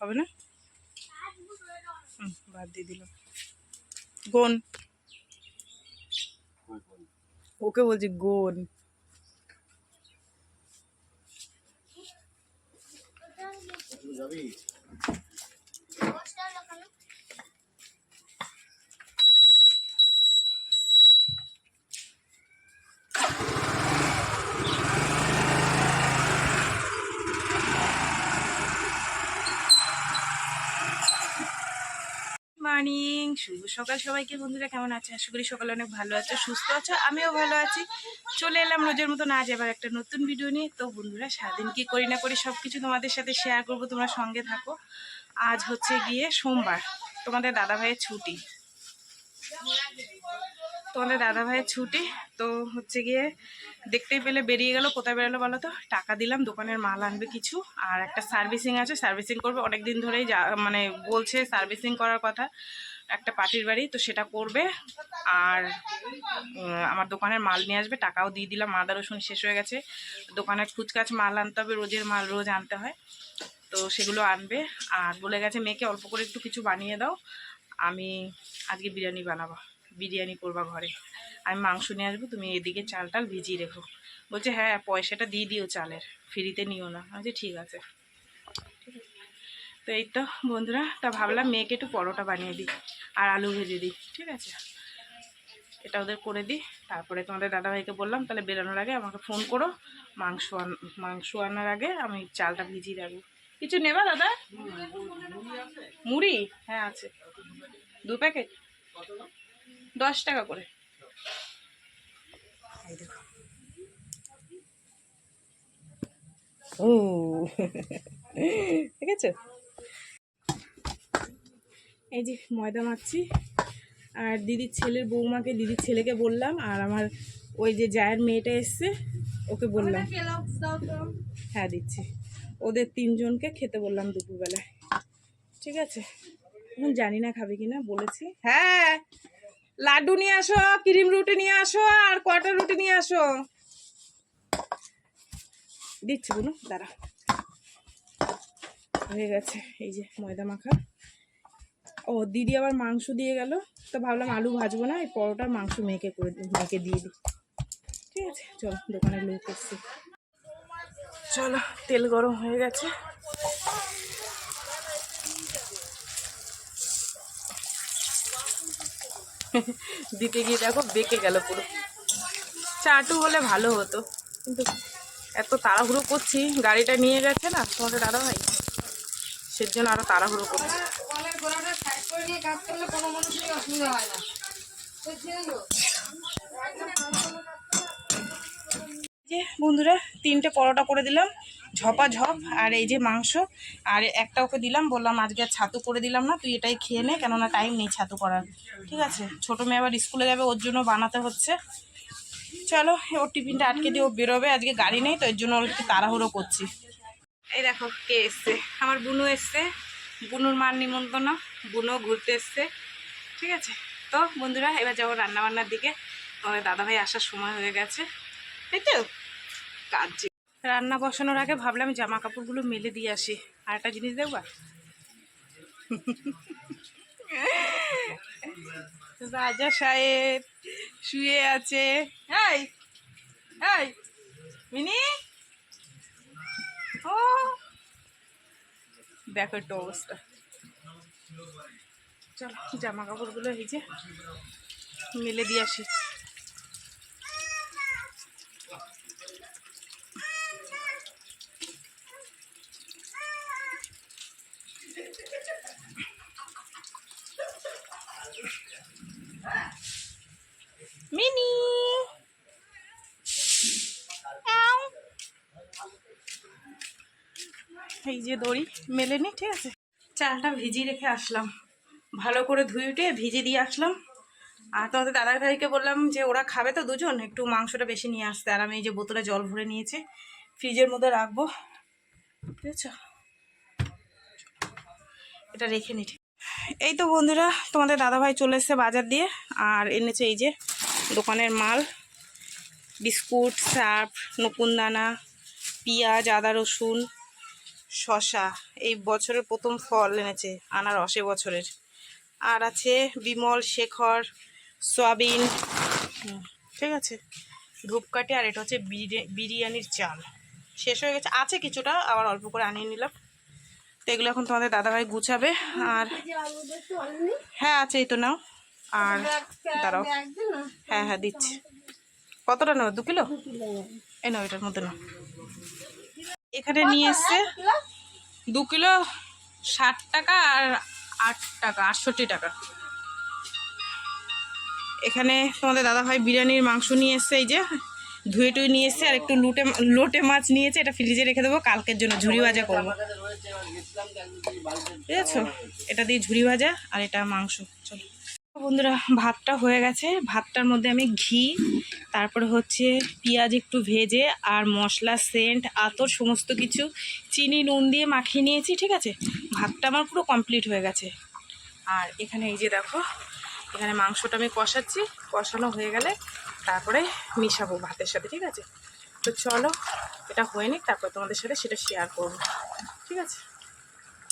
হবে না? বাদ দিয়ে দিলাম। গোন, ওকে বলছি গোন। মর্নিং, শুভ সকাল সবাইকে। বন্ধুরা কেমন আছে? আশা করি সকালে অনেক ভালো আছো, সুস্থ আছো, আমিও ভালো আছি। চলে এলাম রোজের মতো আজ আবার একটা নতুন ভিডিও নিয়ে। তো বন্ধুরা, সারাদিন কি করি না করি সব কিছু তোমাদের সাথে শেয়ার করবো, তোমরা সঙ্গে থাকো। আজ হচ্ছে গিয়ে সোমবার, তোমাদের দাদা ভাইয়ের ছুটি। তো হচ্ছে গিয়ে দেখতেই পেলে বেরিয়ে গেল। কোথায় বেরোলো বলো তো? টাকা দিলাম, দোকানের মাল আনবে কিছু, আর একটা সার্ভিসিং আছে, সার্ভিসিং করবে। অনেকদিন ধরেই মানে বলছে সার্ভিসিং করার কথা, একটা পার্টির বাড়ি, তো সেটা করবে। আর আমার দোকানের মাল নিয়ে আসবে, টাকাও দিয়ে দিলাম। আদা রসুন শেষ হয়ে গেছে, দোকানের খুচকাচ মাল আনতে হবে, রোজের মাল রোজ আনতে হয়, তো সেগুলো আনবে। আর বলে গেছে মেয়েকে অল্প করে একটু কিছু বানিয়ে দাও, আমি আজকে বিরিয়ানি বানাবো, বিরিয়ানি করবা ঘরে, আমি মাংস নিয়ে আসবো, তুমি এদিকে চাল টাল ভিজিয়ে রেখো। বলছে হ্যাঁ, পয়সাটা দিয়ে দিও চালের, ফ্রিতে নিও না। আচ্ছা ঠিক আছে। তো এই তো বন্ধুরা, তা ভাবলাম মেয়েকে একটু পরোটা বানিয়ে দিই আর আলু ভেজে দিই, ঠিক আছে, এটা ওদের করে দিই। তারপরে তোমাদের দাদাভাইকে বললাম তাহলে বেরোনোর আগে আমাকে ফোন করো, মাংস আনার আগে আমি চালটা ভিজিয়ে রাখবো। কিছু নেবা দাদা? মুড়ি? হ্যাঁ আছে, 2 প্যাকেট, 10 টাকা করে। ও ঠিক আছে। এই যে ময়দা মাখছি, আর দিদির ছেলের বৌমাকে, দিদির ছেলেকে বললাম, আর আমার ওই যে জায়ের মেয়েটা এসছে ওকে বললাম। হ্যাঁ দিচ্ছি, ওদের 3 জনকে খেতে বললাম দুপুরবেলায়, ঠিক আছে। এখন জানি না খাবে কিনা, বলেছি। হ্যাঁ, লাড্ডু নিয়ে আসো, ক্রিম রুটি নিয়ে আসো, আর কটা রুটি নিয়ে আসো। দিচ্ছি বলুন, দাঁড়া। হয়ে গেছে এই যে ময়দা মাখা। ও দিদি আবার মাংস দিয়ে গেল, তো ভাবলাম আলু ভাজবো না, এই পরোটার মাংস মেয়েকে দিয়ে দিই, ঠিক আছে। চলো, দোকানের লোক এসছে, চলো। তেল গরম হয়ে গেছে, দিতে গিয়ে দেখো বেঁকে গেল পুরো। চাটু হলে ভালো হতো, কিন্তু এত তাড়াহুড়ো করছি, গাড়িটা নিয়ে গেছে না তোমাদের দাদা ভাই, সের জন্য আরো তাড়াহুড়ো করছি। যে বন্ধুরা, 3টে পরোটা করে দিলাম, ঝপাঝপ। আর এই যে মাংস, আর একটা ওকে দিলাম, বললাম আজকে আর ছাতু করে দিলাম না, তুই এটাই খেয়ে নে, কেননা টাইম নেই ছাতু করার, ঠিক আছে। ছোটো মেয়ে আবার স্কুলে যাবে, ওর জন্য বানাতে হচ্ছে। চলো, ওর টিফিনটা আটকে দিয়ে ও বেরোবে, আজকে গাড়ি নেই, তো এর জন্য ওর একটু তাড়াহুড়ো করছি। এই দেখো কে এসছে, আমার বুনু এসছে, বুনুর মার নিমন্ত্রণ, বুনু ঘুরতে এসছে, ঠিক আছে। তো বন্ধুরা, এবার যাবো রান্নাবান্নার দিকে, তোমাদের দাদাভাই আসার সময় হয়ে গেছে, তাই তো। কাজ রান্না বসানোর আগে ভাবলাম জামা কাপড়গুলো মেলে দিয়ে আসি। আর একটা জিনিস দেখবা, রাজা সাহেব শুয়ে আছে। এই এই মিনি, ও দেখো একটু অবস্থা। চলো জামা কাপড়গুলো এই যে মেলে দিয়ে আসি। মিনি, এই যে দড়ি মেলে নি, ঠিক আছে। চালটা ভিজিয়ে রেখে আসলাম, ভালো করে ধুয়ে উঠে ভিজে দিয়ে আসলাম। আর তোমাদের দাদা ভাইকে বললাম যে ওরা খাবে তো দুজন, একটু মাংসটা বেশি নিয়ে আসতে। আর আমি এই যে বোতলে জল ভরে নিয়েছি, ফ্রিজের মধ্যে রাখবো, বুঝেছো, এটা রেখে নি। এই তো বন্ধুরা, তোমাদের দাদাভাই চলে এসছে বাজার দিয়ে, আর এনেছে এই যে দোকানের মাল, বিস্কুট, সার্ফ, নকুনদানা, পেঁয়াজ, আদা রসুন, শশা, এই বছরের প্রথম ফল এনেছে আনারস বছরের। আর আছে বিমল, শেখর, সয়াবিন, ঠিক আছে, ধূপকাঠি। আর এটা হচ্ছে বিরিয়ানির চাল। শেষ হয়ে গেছে, আছে কিছুটা, আবার অল্প করে আনিয়ে নিলাম। তো এগুলো এখন তোমাদের দাদাভাই গুছাবে। আর হ্যাঁ আছে, এই তো নাও। আর দাঁড়াও, হ্যাঁ হ্যাঁ দিচ্ছি। কতটা নেবো? 2 কিলো? এই নাও, এটার মধ্যে নাও। এখানে নিয়ে এসছে 2 কিলো 60 টাকা আর 8 টাকা, 68 টাকা। এখানে তোমাদের দাদাভাই বিরিয়ানির মাংস নিয়ে এসছে, এই যে ধুয়ে টুয়ে নিয়ে এসছে। আর একটু লোটে মাছ নিয়েছে, এটা ফ্রিজে রেখে দেবো কালকের জন্য, ঝুরি ভাজা করবো, ঠিক আছে? এটা দিয়ে ঝুরি ভাজা, আর এটা মাংস। চলো বন্ধুরা, ভাতটা হয়ে গেছে। ভাতটার মধ্যে আমি ঘি, তারপরে হচ্ছে পেঁয়াজ একটু ভেজে, আর মশলা, সেন্ট, আতর সমস্ত কিছু চিনি নুন দিয়ে মাখিয়ে নিয়েছি, ঠিক আছে? ভাতটা আমার পুরো কমপ্লিট হয়ে গেছে। আর এখানে এই যে দেখো, এখানে মাংসটা আমি কষাচ্ছি, কষানো হয়ে গেলে তারপরে মিশাবো ভাতের সাথে, ঠিক আছে? তো চলো এটা হয়ে নিক, তারপর তোমাদের সাথে সেটা শেয়ার করবো, ঠিক আছে?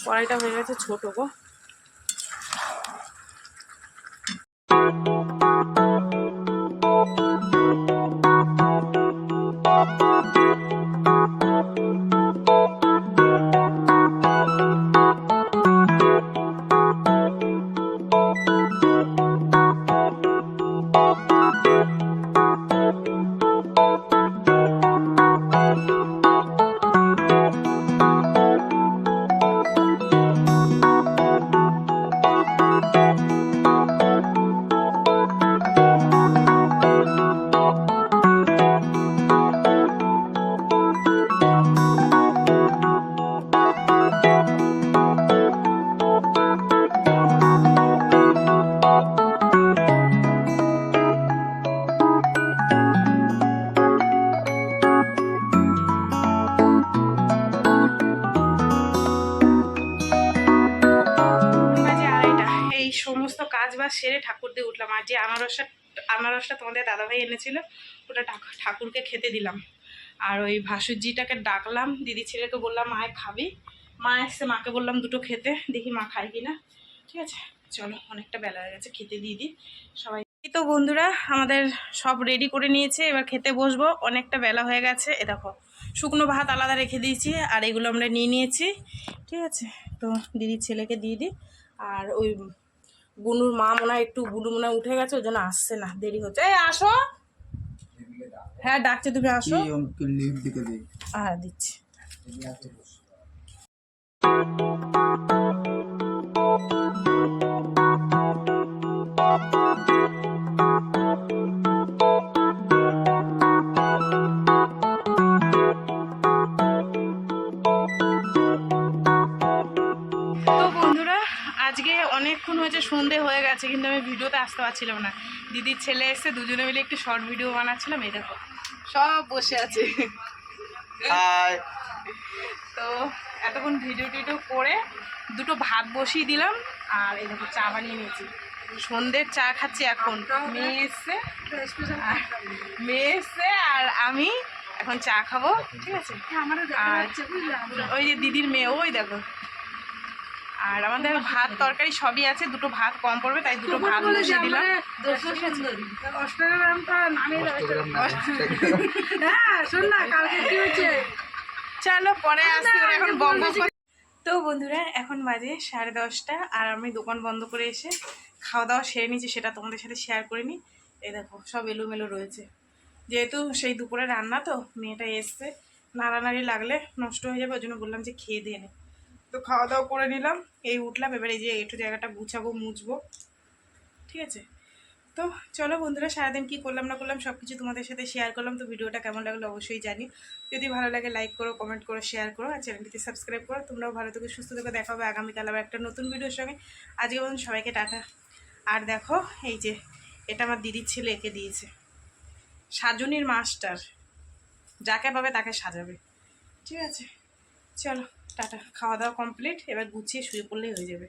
কড়াইটা হয়ে গেছে ছোটো গো। সমস্ত কাজ বাজ সেরে ঠাকুর দিয়ে উঠলাম। আর যে আনারসটা তোমাদের দাদাভাই এনেছিল, ওটা ঠাকুরকে খেতে দিলাম। আর ওই ভাসুরজিটাকে ডাকলাম, দিদি ছেলেকে বললাম মায় খাবি। মা এসছে, মাকে বললাম দুটো খেতে, দেখি মা খায় কিনা, ঠিক আছে? চলো অনেকটা বেলা হয়ে গেছে, খেতে দিয়ে দিই সবাই। তো বন্ধুরা আমাদের সব রেডি করে নিয়েছে, এবার খেতে বসবো। অনেকটা বেলা হয়ে গেছে। এ দেখো শুকনো ভাত আলাদা রেখে দিয়েছি, আর এগুলো আমরা নিয়ে নিয়েছি, ঠিক আছে? তো দিদির ছেলেকে দিয়ে দিই। আর ওই বুনুর মা মনে হয় একটু, বুনু মনে হয় উঠে গেছে, ওই জন্য আসছে না, দেরি হচ্ছে। এই আসো, হ্যাঁ ডাকছে, তুমি আসো। হ্যাঁ দিচ্ছি। আজকে অনেকক্ষণ হয়েছে, সন্ধে হয়ে গেছে, কিন্তু আমি ভিডিওতে আসতে পারছিলাম না। দিদির ছেলে এসে, দুজনে মিলে একটু শর্ট ভিডিও বানাচ্ছিলাম। এই দেখো সব বসে আছে। তো এতক্ষণ ভিডিও টিডিও করে দুটো ভাত বসিয়ে দিলাম। আর এই দেখো চা বানিয়ে নিয়েছি, সন্ধ্যের চা খাচ্ছি এখন। মেয়ে এসছে আর আমি এখন চা খাবো, ঠিক আছে? আর ওই যে দিদির মেয়ে, ওই দেখো। আর আমাদের ভাত তরকারি সবই আছে, দুটো ভাত কম পড়বে, তাই দুটো ভাত বসিয়ে দিলাম। চলো পরে আসছি, এখন বন্ধ। তো বন্ধুরা এখন বাজে 10:30, আর আমি দোকান বন্ধ করে এসে খাওয়া দাওয়া সেরে নিয়েছি, সেটা তোমাদের সাথে শেয়ার করে নিই। এই দেখো সব এলোমেলো রয়েছে, যেহেতু সেই দুপুরে রান্না, তো মেয়েটা এসছে, নাড়ানাড়ি লাগলে নষ্ট হয়ে যাবে, ওই জন্য বললাম যে খেয়ে দিয়ে নে। তো খাওয়া দাওয়া করে নিলাম, এই উঠলাম। এবার এই যে একটু জায়গাটা গুছাবো, মুছবো, ঠিক আছে? তো চলো বন্ধুরা, সারাদিন কী করলাম না করলাম সব কিছু তোমাদের সাথে শেয়ার করলাম। তো ভিডিওটা কেমন লাগলো অবশ্যই জানি। যদি ভালো লাগে লাইক করো, কমেন্ট করো, শেয়ার করো, আর চ্যানেলটিকে সাবস্ক্রাইব করো। তোমরাও ভালো থেকে সুস্থ থেকে দেখা হবে আগামীকাল আবার একটা নতুন ভিডিওর সঙ্গে। আজকে বলুন সবাইকে টাটা। আর দেখো এই যে এটা আমার দিদির ছেলে এঁকে দিয়েছে, সাজনির মাস্টার, যাকে পাবে তাকে সাজাবে, ঠিক আছে? চলো টাটা। খাওয়া দাওয়া কমপ্লিট, এবার গুছিয়ে শুয়ে পড়লেই হয়ে যাবে।